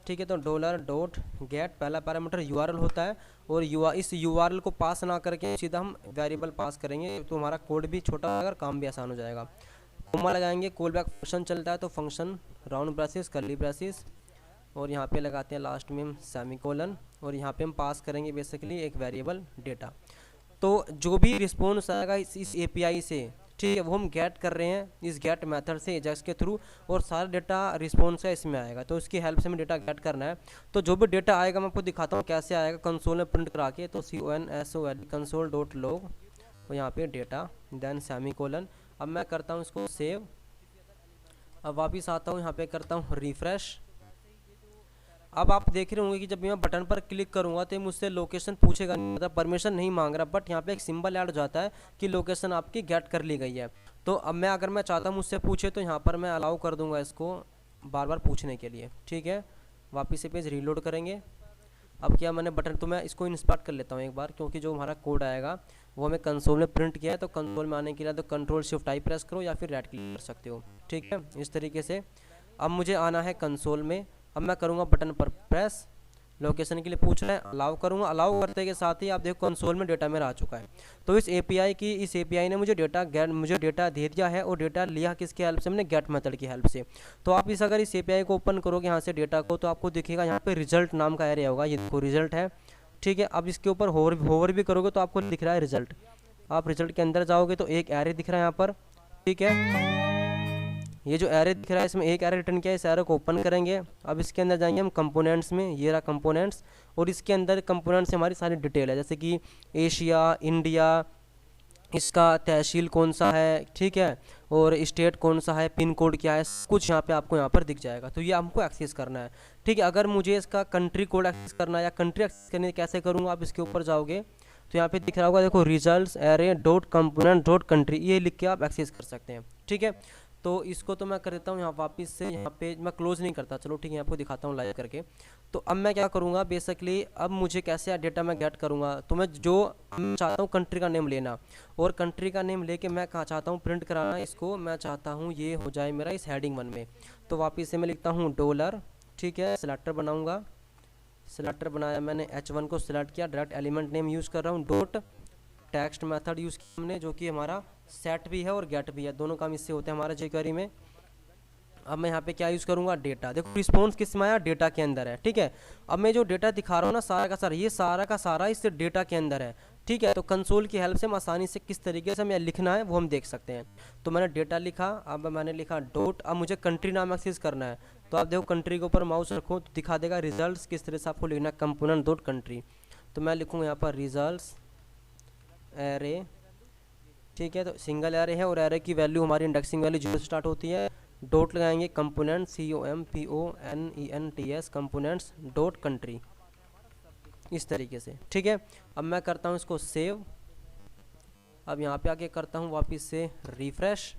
ठीक है। तो $.get पहला पैरामीटर यूआरएल होता है, और इस यूआरएल को पास ना करके सीधा हम वेरिएबल पास करेंगे, तो हमारा कोड भी छोटा होगा, काम भी आसान हो जाएगा। कोमा लगाएंगे, कॉल बैक फंक्शन चलता है तो function round braces curly braces, और यहाँ पे लगाते हैं लास्ट में हम सेमीकोलन, और यहाँ पे हम पास करेंगे बेसिकली एक वेरिएबल डेटा। तो जो भी रिस्पॉन्स आएगा इस एपीआई से, ठीक है, वो हम गेट कर रहे हैं इस गेट मेथड से एजेक्स के थ्रू, और सारा डेटा रिस्पॉन्स है इसमें आएगा, तो इसकी हेल्प से हमें डेटा गेट करना है। तो जो भी डेटा आएगा मैं आपको दिखाता हूँ कैसे आएगा, कंसोल में प्रिंट करा के। तो console console.log, और यहाँ पे डेटा देन सेमीकोलन। अब मैं करता हूँ इसको सेव। अब वापस आता हूँ, यहाँ पे करता हूँ रिफ्रेश। अब आप देख रहे होंगे कि जब मैं बटन पर क्लिक करूंगा तो मुझसे लोकेशन पूछेगा, मतलब परमिशन नहीं मांग रहा, बट यहाँ पे एक सिंबल ऐड हो जाता है कि लोकेशन आपकी गेट कर ली गई है। तो अब मैं अगर मैं चाहता हूँ मुझसे पूछे, तो यहाँ पर मैं अलाउ कर दूंगा इसको बार बार पूछने के लिए, ठीक है। वापस से पेज रीलोड करेंगे। अब क्या मैंने बटन, तो मैं इसको इंस्पेक्ट कर लेता हूँ एक बार, क्योंकि जो हमारा कोड आएगा वो हमें कंसोल में प्रिंट किया है। तो कंसोल में आने के लिए तो Ctrl+Shift+I प्रेस करो या फिर राइट क्लिक कर सकते हो, ठीक है, इस तरीके से। अब मुझे आना है कंसोल में। अब मैं करूँगा बटन पर प्रेस, लोकेशन के लिए पूछ रहा है, अलाउ करूंगा। अलाउ करते के साथ ही आप देखो कंसोल में डेटा मेरा आ चुका है। तो इस एपीआई ने मुझे डेटा दे दिया है, और डेटा लिया किसके हेल्प से, हमने गेट मेथड की हेल्प से। तो आप अगर इस एपीआई को ओपन करोगे यहाँ से डेटा को, तो आपको दिखेगा यहाँ पे रिजल्ट नाम का एरिया होगा, ये देखो रिजल्ट है, ठीक है। अब इसके ऊपर होवर भी करोगे तो आपको दिख रहा है रिजल्ट। आप रिजल्ट के अंदर जाओगे तो एक एरे दिख रहा है यहाँ पर, ठीक है। ये जो एरे दिख रहा है इसमें एक एरे रिटर्न किया है, इस एरे को ओपन करेंगे। अब इसके अंदर जाएंगे हम कंपोनेंट्स में, ये रहा कंपोनेंट्स, और इसके अंदर कंपोनेंट्स से हमारी सारी डिटेल है, जैसे कि एशिया, इंडिया, इसका तहसील कौन सा है, ठीक है, और स्टेट कौन सा है, पिन कोड क्या है, कुछ यहाँ पे आपको यहाँ पर दिख जाएगा। तो ये हमको एक्सेस करना है, ठीक है। अगर मुझे इसका कंट्री कोड एक्सेस करना है या कंट्री एक्सेस करने कैसे करूँगा, आप इसके ऊपर जाओगे तो यहाँ पे दिख रहा होगा, देखो results array dot component dot country, ये लिख के आप एक्सेस कर सकते हैं, ठीक है। तो इसको तो मैं कर देता हूँ यहाँ वापस से, यहाँ पे मैं क्लोज नहीं करता, चलो ठीक है, आपको दिखाता हूँ लाइव करके। तो अब मैं क्या करूँगा बेसिकली, अब मुझे कैसे डेटा मैं गेट करूँगा, तो मैं जो चाहता हूँ कंट्री का नेम लेना, और कंट्री का नेम लेके मैं कहाँ चाहता हूँ प्रिंट कराना इसको, मैं चाहता हूँ ये हो जाए मेरा इस हेडिंग 1 में। तो वापस से मैं लिखता हूँ डॉलर, ठीक है, सिलेक्टर बनाऊँगा, सिलेक्टर बनाया मैंने, H1 को सिलेक्ट किया, डायरेक्ट एलिमेंट नेम यूज़ कर रहा हूँ, डॉट टेक्स्ट मेथड यूज़ किया हमने, जो कि हमारा सेट भी है और गेट भी है, दोनों काम इससे होते हैं हमारे jQuery में। अब मैं यहाँ पे क्या यूज़ करूँगा, डेटा, देखो रिस्पॉन्स किस में आया, डेटा के अंदर है, ठीक है। अब मैं जो डेटा दिखा रहा हूँ ना सारा का सारा, ये सारा का सारा इस डेटा के अंदर है, ठीक है। तो कंसोल की हेल्प से हम आसानी से किस तरीके से हमें लिखना है वो हम देख सकते हैं। तो मैंने डेटा लिखा, अब मैंने लिखा डॉट, अब मुझे कंट्री नाम एक्सेस करना है, तो आप देखो कंट्री के ऊपर माउस रखो तो दिखा देगा रिजल्ट किस तरह से आपको लिखना है, कंपोनेंट डॉट कंट्री। तो मैं लिखूँगा यहाँ पर रिजल्ट एरे, ठीक है। तो सिंगल एरे है और एरे की वैल्यू हमारी इंडेक्सिंग वैल्यू 0 से स्टार्ट होती है, डॉट लगाएंगे component COMPONENTS components dot country, इस तरीके से, ठीक है। अब मैं करता हूँ इसको सेव, अब यहाँ पे आके करता हूँ वापस से रिफ्रेश,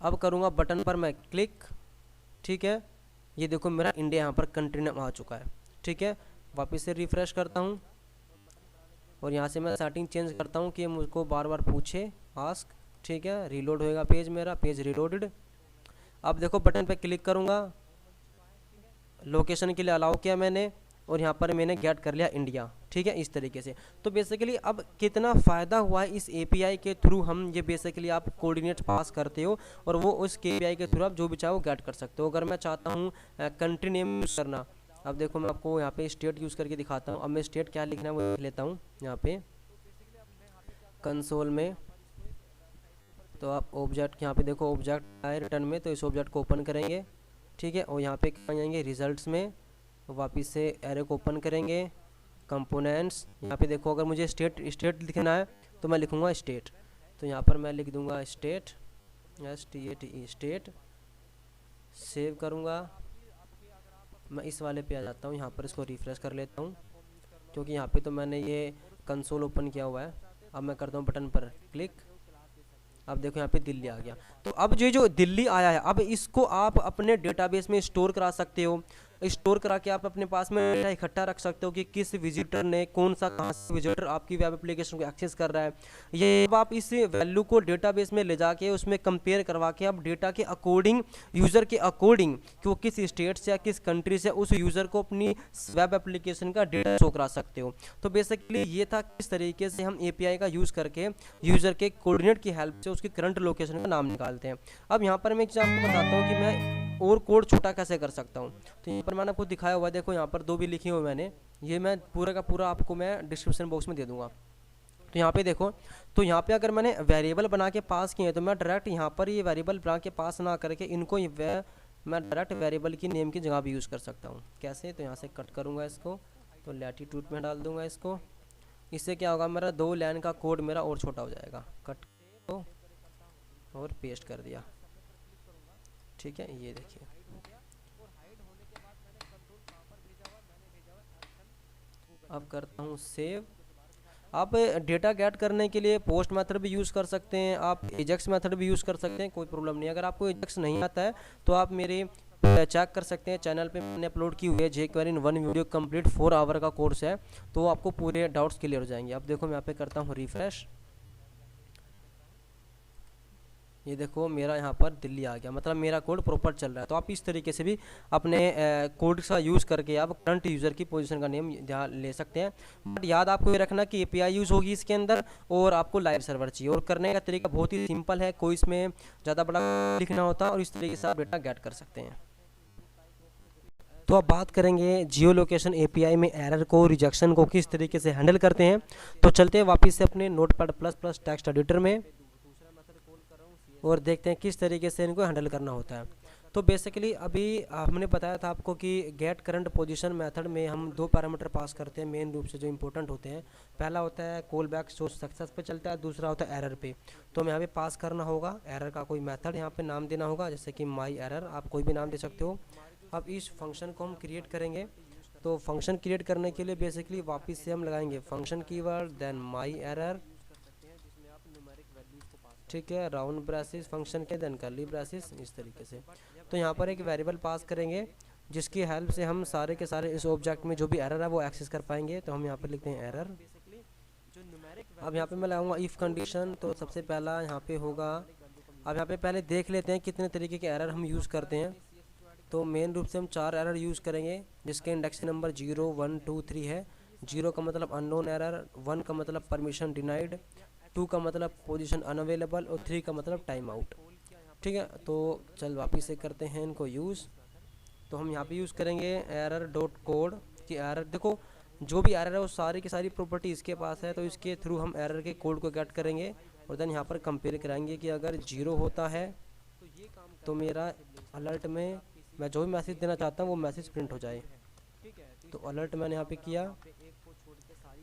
अब करूँगा बटन पर मैं क्लिक, ठीक है। ये देखो मेरा इंडिया यहाँ पर कंट्री नाम आ चुका है, ठीक है। वापस से रिफ्रेश करता हूँ, और यहाँ से मैं सेटिंग चेंज करता हूँ कि मुझको बार बार पूछे आस्क, ठीक है। रीलोड होएगा पेज, मेरा पेज रीलोडेड। अब देखो बटन पे क्लिक करूँगा, लोकेशन के लिए अलाउ किया मैंने, और यहाँ पर मैंने गेट कर लिया इंडिया, ठीक है, इस तरीके से। तो बेसिकली अब कितना फ़ायदा हुआ है इस एपीआई के थ्रू, हम ये बेसिकली आप कोऑर्डिनेट पास करते हो और वो उस एपीआई के थ्रू आप जो भी चाहो गेट कर सकते हो। अगर मैं चाहता हूँ कंट्री नेम यूज़ करना, अब देखो मैं आपको यहाँ पे स्टेट यूज़ करके दिखाता हूँ। अब मैं स्टेट क्या लिखना है वो लिख लेता हूँ यहाँ पे कंसोल में। तो आप ऑब्जेक्ट यहाँ पे देखो ऑब्जेक्ट आए रिटर्न में, तो इस ऑब्जेक्ट को ओपन करेंगे, ठीक है। और यहाँ पे कहाँ जाएंगे, रिजल्ट्स में, वापस से एरे को ओपन करेंगे, कंपोनेंट्स, यहाँ पे देखो अगर मुझे स्टेट लिखना है तो मैं लिखूँगा स्टेट, तो यहाँ पर मैं लिख दूँगा स्टेट, STATE स्टेट, सेव करूँगा। मैं इस वाले पे आ जाता हूँ, यहाँ पर इसको रिफ्रेश कर लेता हूँ, क्योंकि यहाँ पे तो मैंने ये कंसोल ओपन किया हुआ है। अब मैं करता हूँ बटन पर क्लिक, अब देखो यहाँ पे दिल्ली आ गया। तो अब जो दिल्ली आया है, अब इसको आप अपने डेटाबेस में स्टोर करा सकते हो, स्टोर करा के आप अपने पास में डेटा इकट्ठा रख सकते हो कि किस विजिटर ने, कौन सा कहाँ से विजिटर आपकी वेब एप्लीकेशन को एक्सेस कर रहा है। ये अब आप इस वैल्यू को डेटाबेस में ले जाके उसमें कंपेयर करवा के आप डेटा के अकॉर्डिंग, यूज़र के अकॉर्डिंग कि वो किस स्टेट से या किस कंट्री से, उस यूज़र को अपनी वेब एप्लीकेशन का डेटा शो करा सकते हो। तो बेसिकली ये था किस तरीके से हम एपीआई का यूज़ करके यूज़र के कोऑर्डिनेट की हेल्प से उसकी करंट लोकेशन का नाम निकालते हैं। अब यहाँ पर मैं एक चीज़ आपको बताता हूँ कि मैं और कोड छोटा कैसे कर सकता हूँ। तो यहाँ पर मैंने आपको दिखाया हुआ है, देखो यहाँ पर 2 भी लिखे हुए मैंने, ये मैं पूरा का पूरा आपको मैं डिस्क्रिप्शन बॉक्स में दे दूँगा। तो यहाँ पे देखो, तो यहाँ पे अगर मैंने वेरिएबल बना के पास किए तो मैं डायरेक्ट यहाँ पर ये वेरिएबल बना के पास ना करके इनको मैं डायरेक्ट वेरिएबल की नेम की जगह भी यूज़ कर सकता हूँ। कैसे, तो यहाँ से कट करूँगा इसको, तो लैटिट्यूड में डाल दूँगा इसको, इससे क्या होगा मेरा 2 लाइन का कोड मेरा और छोटा हो जाएगा। कट को और पेस्ट कर दिया, ठीक है। ये देखिए अब करता हूँ सेव। आप डेटा गेट करने के लिए पोस्ट मेथड भी यूज़ कर सकते हैं, आप एजेक्स मेथड भी यूज़ कर सकते हैं, कोई प्रॉब्लम नहीं। अगर आपको एजेक्स नहीं आता है तो आप मेरे चेक कर सकते हैं, चैनल पे मैंने अपलोड की हुई है jQuery in 1 video complete 4 hour का कोर्स है, तो आपको पूरे डाउट्स क्लियर हो जाएंगे। अब देखो मैं यहाँ पे करता हूँ रिफ्रेश, ये देखो मेरा यहाँ पर दिल्ली आ गया, मतलब मेरा कोड प्रॉपर चल रहा है। तो आप इस तरीके से भी अपने कोड का यूज़ करके आप करंट यूज़र की पोजीशन का नेम ध्यान ले सकते हैं। बट याद आपको ये रखना कि एपीआई यूज़ होगी इसके अंदर, और आपको लाइव सर्वर चाहिए। और करने का तरीका बहुत ही सिंपल है, कोई इसमें ज़्यादा बड़ा लिखना होता है, और इस तरीके से आप डेटा गेट कर सकते हैं। तो अब बात करेंगे जियो लोकेशन एपीआई में एरर को, रिजेक्शन को किस तरीके से हैंडल करते हैं। तो चलते हैं वापस से अपने notepad plus plus text editor में, और देखते हैं किस तरीके से इनको हैंडल करना होता है। तो बेसिकली अभी हमने बताया था आपको कि गेट करंट पोजीशन मेथड में हम दो पैरामीटर पास करते हैं मेन रूप से जो इंपॉर्टेंट होते हैं। पहला होता है कॉल बैक जो सक्सेस पे चलता है, दूसरा होता है एरर पे। तो हमें यहाँ पे पास करना होगा एरर का कोई मेथड, यहाँ पे नाम देना होगा, जैसे कि माई एरर, आप कोई भी नाम दे सकते हो। अब इस फंक्शन को हम क्रिएट करेंगे। तो फंक्शन क्रिएट करने के लिए बेसिकली वापस से हम लगाएंगे फंक्शन कीवर्ड देन माई एरर, ठीक है, राउंड ब्रेसेस फंक्शन के देन कर्ली ब्रेसेस, इस तरीके से। तो यहाँ पर एक वेरिएबल पास करेंगे जिसकी हेल्प से हम सारे के सारे इस ऑब्जेक्ट में जो भी एरर है वो एक्सेस कर पाएंगे। तो हम यहाँ पर लिखते हैं एरर। अब यहाँ पे मैं लगाऊंगा इफ़ कंडीशन। तो सबसे पहला यहाँ पे होगा, अब यहाँ पे पहले देख लेते हैं कितने तरीके के एरर हम यूज़ करते हैं। तो मेन रूप से हम 4 एरर यूज़ करेंगे जिसके इंडेक्स नंबर 0, 1, 2, 3 है। 0 का मतलब अननोन एरर, 1 का मतलब परमिशन डिनाइड, 2 का मतलब पोजीशन अनअवेलेबल, और 3 का मतलब टाइम आउट, ठीक है। तो चल वापस से करते हैं इनको यूज़। तो हम यहाँ पे यूज़ करेंगे एरर डॉट कोड की एरर। देखो जो भी एरर है वो सारी की सारी प्रॉपर्टी इसके पास है, तो इसके थ्रू हम एरर के कोड को गेट करेंगे, और देन यहाँ पर कंपेयर कराएंगे कि अगर 0 होता है तो मेरा अलर्ट में मैं जो भी मैसेज देना चाहता हूँ वो मैसेज प्रिंट हो जाए। तो अलर्ट मैंने यहाँ पे किया,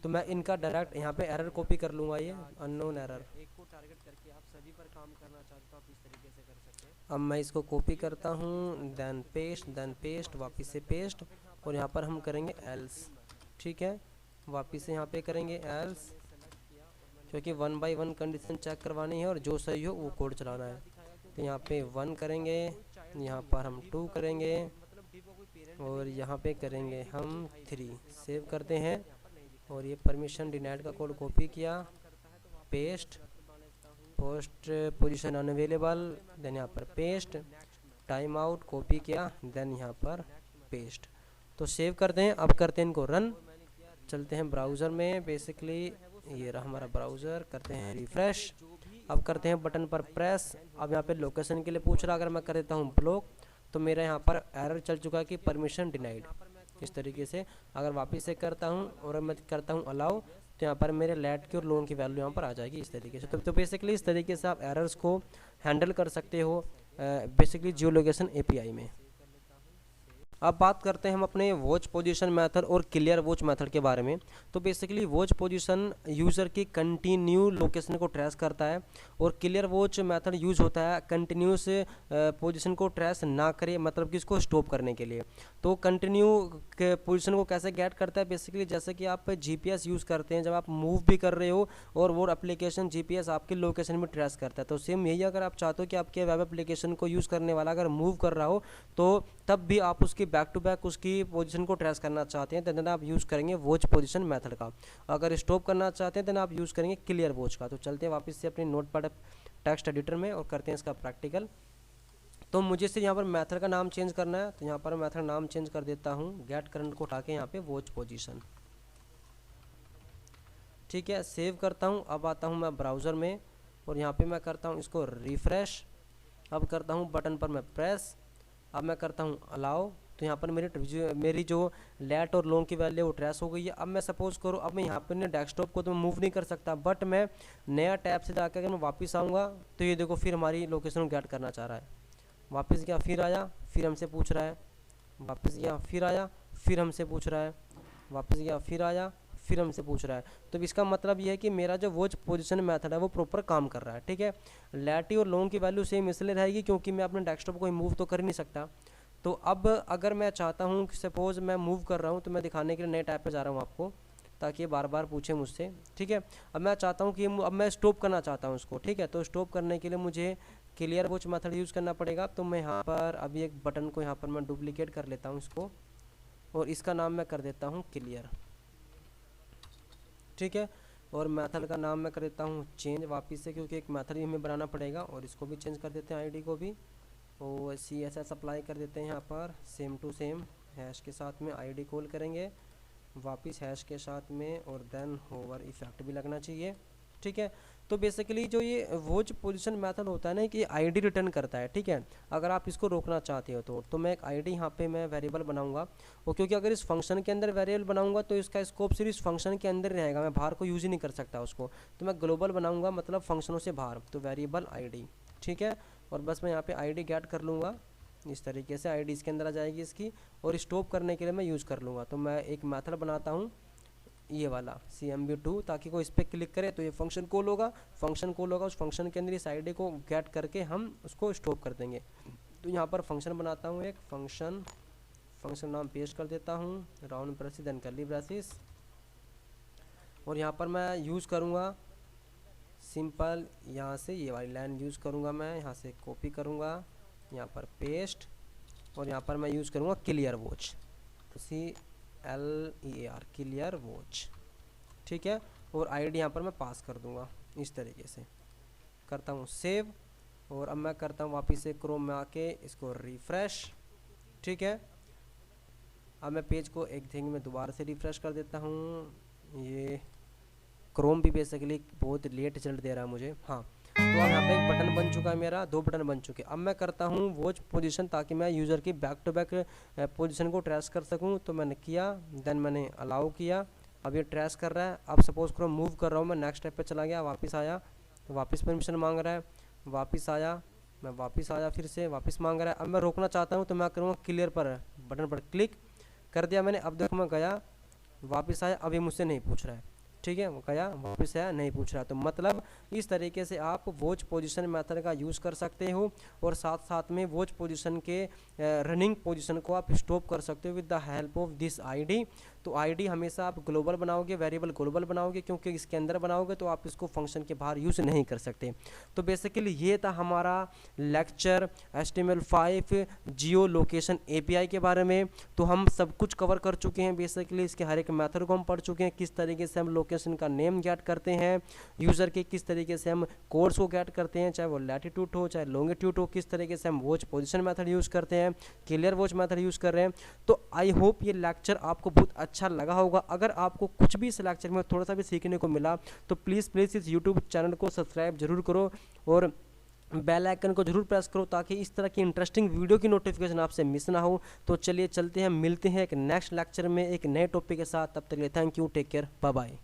तो मैं इनका डायरेक्ट यहाँ पे एरर कॉपी कर लूँगा, ये अननोन एरर। अब मैं इसको कॉपी करता हूँ, देन पेस्ट, वापस से पेस्ट, और यहाँ पर हम करेंगे एल्स, ठीक है। वापस से यहाँ पे करेंगे एल्स, क्योंकि 1 बाय 1 कंडीशन चेक करवानी है और जो सही हो वो कोड चलाना है। तो यहाँ पे 1 करेंगे, यहाँ पर हम 2 करेंगे, और यहाँ पे करेंगे हम 3। सेव करते हैं, और ये परमिशन डिनाइड का कोड कॉपी किया, paste, post position unavailable, then यहाँ पर पेस्ट, टाइम आउट कॉपी किया, देन यहाँ पर पेस्ट। तो सेव करते हैं। अब करते हैं इनको रन। चलते हैं ब्राउज़र में, बेसिकली ये रहा हमारा ब्राउज़र, करते हैं रिफ़्रेश। अब करते हैं बटन पर प्रेस। अब यहाँ पे लोकेशन के लिए पूछ रहा, अगर मैं कर देता हूँ ब्लॉक तो मेरा यहाँ पर एरर चल चुका है कि परमिशन डिनाइड, इस तरीके से। अगर वापस से करता हूँ और मैं करता हूँ अलाउ, तो यहाँ पर मेरे लेट की और लोन की वैल्यू यहाँ पर आ जाएगी, इस तरीके से। तो बेसिकली इस तरीके से आप एरर्स को हैंडल कर सकते हो बेसिकली जियो लोकेशन एपीआई में। अब बात करते हैं हम अपने वॉच पोजीशन मेथड और क्लियर वॉच मेथड के बारे में। तो बेसिकली वॉच पोजीशन यूज़र की कंटिन्यू लोकेशन को ट्रेस करता है, और क्लियर वॉच मेथड यूज़ होता है कंटिन्यूस पोजीशन को ट्रेस ना करे, मतलब कि इसको स्टॉप करने के लिए। तो कंटिन्यू के पोजीशन को कैसे गेट करता है, बेसिकली जैसे कि आप जीपीएस यूज़ करते हैं जब आप मूव भी कर रहे हो, और वो एप्लीकेशन जीपीएस आपकी लोकेशन में ट्रेस करता है। तो सेम यही अगर आप चाहते हो कि आपके वेब एप्लीकेशन को यूज़ करने वाला अगर मूव कर रहा हो, तो तब भी आप उसकी बैक टू बैक उसकी पोजीशन को ट्रेस करना चाहते हैं, देन आप यूज़ करेंगे वॉच पोजीशन मेथड का। अगर स्टॉप करना चाहते हैं देन आप यूज़ करेंगे क्लियर वॉच का। तो चलते हैं वापस से अपने नोटपैड टेक्स्ट एडिटर में और करते हैं इसका प्रैक्टिकल। तो मुझे से यहाँ पर मेथड का नाम चेंज करना है, तो यहाँ पर मेथड नाम चेंज कर देता हूँ, गेट करंट को उठा के यहाँ पे वॉच पोजीशन, ठीक है। सेव करता हूँ। अब आता हूँ मैं ब्राउज़र में, और यहाँ पे मैं करता हूँ इसको रिफ़्रेश। अब करता हूँ बटन पर मैं प्रेस। अब मैं करता हूँ अलाउ। तो यहाँ पर मेरी जो लेट और लॉन्ग की वैल्यू वो ट्रेस हो गई है। अब मैं सपोज करूँ, अब मैं यहाँ पर डेस्कटॉप को तो मूव नहीं कर सकता, बट मैं नया टैब से जाकर अगर मैं वापस आऊँगा तो ये देखो फिर हमारी लोकेशन गेट करना चाह रहा है। वापस गया, फिर आया, फिर हमसे पूछ रहा है, वापस गया, फिर आया, फिर हमसे पूछ रहा है, वापस गया, फिर आया, फिर हमसे पूछ रहा है। तो इसका मतलब ये है कि मेरा जो वॉच पोजीशन मेथड है वो प्रॉपर काम कर रहा है, ठीक है। लेटी और लॉन्ग की वैल्यू सेम इसलिए रहेगी क्योंकि मैं अपने डेस्कटॉप को मूव तो कर नहीं सकता। तो अब अगर मैं चाहता हूँ कि सपोज़ मैं मूव कर रहा हूँ, तो मैं दिखाने के लिए नए टैब पे जा रहा हूँ आपको, ताकि ये बार बार पूछे मुझसे, ठीक है। अब मैं चाहता हूँ कि अब मैं स्टॉप करना चाहता हूँ उसको, ठीक है। तो स्टॉप करने के लिए मुझे क्लियर वॉच मेथड यूज़ करना पड़ेगा। तो मैं यहाँ पर अभी एक बटन को यहाँ पर मैं डुप्लीकेट कर लेता हूँ इसको, और इसका नाम मैं कर देता हूँ क्लियर, ठीक है। और मेथड का नाम मैं कर देता हूँ चेंज वापस से, क्योंकि एक मेथड ही हमें बनाना पड़ेगा, और इसको भी चेंज कर देते हैं आईडी को भी, और CSS अप्लाई कर देते हैं यहाँ पर सेम टू सेम हैश के साथ में आईडी कॉल करेंगे वापस हैश के साथ में, और देन होवर इफेक्ट भी लगना चाहिए। ठीक है, तो बेसिकली जो ये वॉच पोजीशन मेथड होता है ना कि आईडी रिटर्न करता है। ठीक है, अगर आप इसको रोकना चाहते हो तो मैं एक आईडी यहाँ पे मैं वेरिएबल बनाऊंगा, और क्योंकि अगर इस फंक्शन के अंदर वेरिएबल बनाऊंगा तो इसका स्कोप सिर्फ इस फंक्शन के अंदर रहेगा, मैं बाहर को यूज़ ही नहीं कर सकता उसको, तो मैं ग्लोबल बनाऊंगा, मतलब फंक्शनों से बाहर, तो वेरिएबल आईडी। ठीक है, और बस मैं यहाँ पे आईडी गेट कर लूँगा, इस तरीके से आईडी इसके अंदर आ जाएगी इसकी, और स्टॉप करने के लिए मैं यूज़ कर लूँगा। तो मैं एक मेथड बनाता हूँ ये वाला CMB2, ताकि कोई इस पर क्लिक करे तो ये फंक्शन कॉल होगा, उस फंक्शन के अंदर इस आईडी को गेट करके हम उसको स्टॉप कर देंगे। तो यहाँ पर फंक्शन बनाता हूँ एक फंक्शन नाम पेस्ट कर देता हूँ round braces then curly braces, और यहाँ पर मैं यूज़ करूँगा सिंपल, यहाँ से ये वाली लाइन यूज़ करूँगा, मैं यहाँ से कॉपी करूँगा, यहाँ पर पेस्ट, और यहाँ पर मैं यूज़ करूँगा clear watch, CLEAR clear watch. ठीक है, और आईडी यहाँ पर मैं पास कर दूँगा, इस तरीके से करता हूँ सेव, और अब मैं करता हूँ वापस से क्रोम में आके इसको रिफ़्रेश। ठीक है, अब मैं पेज को एक थिंग में दोबारा से रिफ़्रेश कर देता हूँ, ये क्रोम भी बेसिकली बहुत लेट रिजल्ट दे रहा है मुझे। हाँ, तो अब यहाँ पे एक बटन बन चुका है मेरा, 2 बटन बन चुके। अब मैं करता हूँ वॉच पोजीशन, ताकि मैं यूज़र की बैक टू बैक पोजीशन को ट्रेस कर सकूँ, तो मैंने किया, देन मैंने अलाउ किया, अब ये ट्रेस कर रहा है। अब सपोज करो मूव कर रहा हूँ, मैं नेक्स्ट स्टेप पे चला गया, वापस आया तो वापस परमिशन मांग रहा है, वापस आया, मैं वापस आया, फिर से वापस मांग रहा है। अब मैं रोकना चाहता हूँ तो मैं करूँगा क्लियर पर बटन पर क्लिक कर दिया मैंने। अब देखो मैं गया, वापस आया, अभी मुझसे नहीं पूछ रहा है। ठीक है, वो गया वापस आया, नहीं पूछ रहा। तो मतलब इस तरीके से आप वॉच पोजीशन मेथड का यूज़ कर सकते हो, और साथ साथ में वॉच पोजीशन के रनिंग पोजीशन को आप स्टॉप कर सकते हो with the help of this ID. तो आईडी हमेशा आप ग्लोबल बनाओगे, वेरिएबल ग्लोबल बनाओगे, क्योंकि इसके अंदर बनाओगे तो आप इसको फंक्शन के बाहर यूज़ नहीं कर सकते। तो बेसिकली ये था हमारा लेक्चर HTML5 जियो लोकेशन API के बारे में। तो हम सब कुछ कवर कर चुके हैं, बेसिकली इसके हर एक मेथड को हम पढ़ चुके हैं, किस तरीके से हम लोकेशन का नेम गेट करते हैं, यूज़र के किस तरीके से हम कोर्स को गेट करते हैं, चाहे वो लैटिट्यूड हो चाहे लॉन्गिट्यूड हो, किस तरीके से हम वॉच पोजीशन मेथड यूज़ करते हैं, क्लियर वॉच मेथड यूज़ कर रहे हैं। तो आई होप ये लेक्चर आपको बहुत अच्छा लगा होगा। अगर आपको कुछ भी इस लेक्चर में थोड़ा सा भी सीखने को मिला तो प्लीज़ इस यूट्यूब चैनल को सब्सक्राइब जरूर करो, और बेल आइकन को जरूर प्रेस करो, ताकि इस तरह की इंटरेस्टिंग वीडियो की नोटिफिकेशन आपसे मिस ना हो। तो चलिए चलते हैं, मिलते हैं एक नेक्स्ट लेक्चर में एक नए टॉपिक के साथ। तब तक के लिए thank you, take care, bye bye.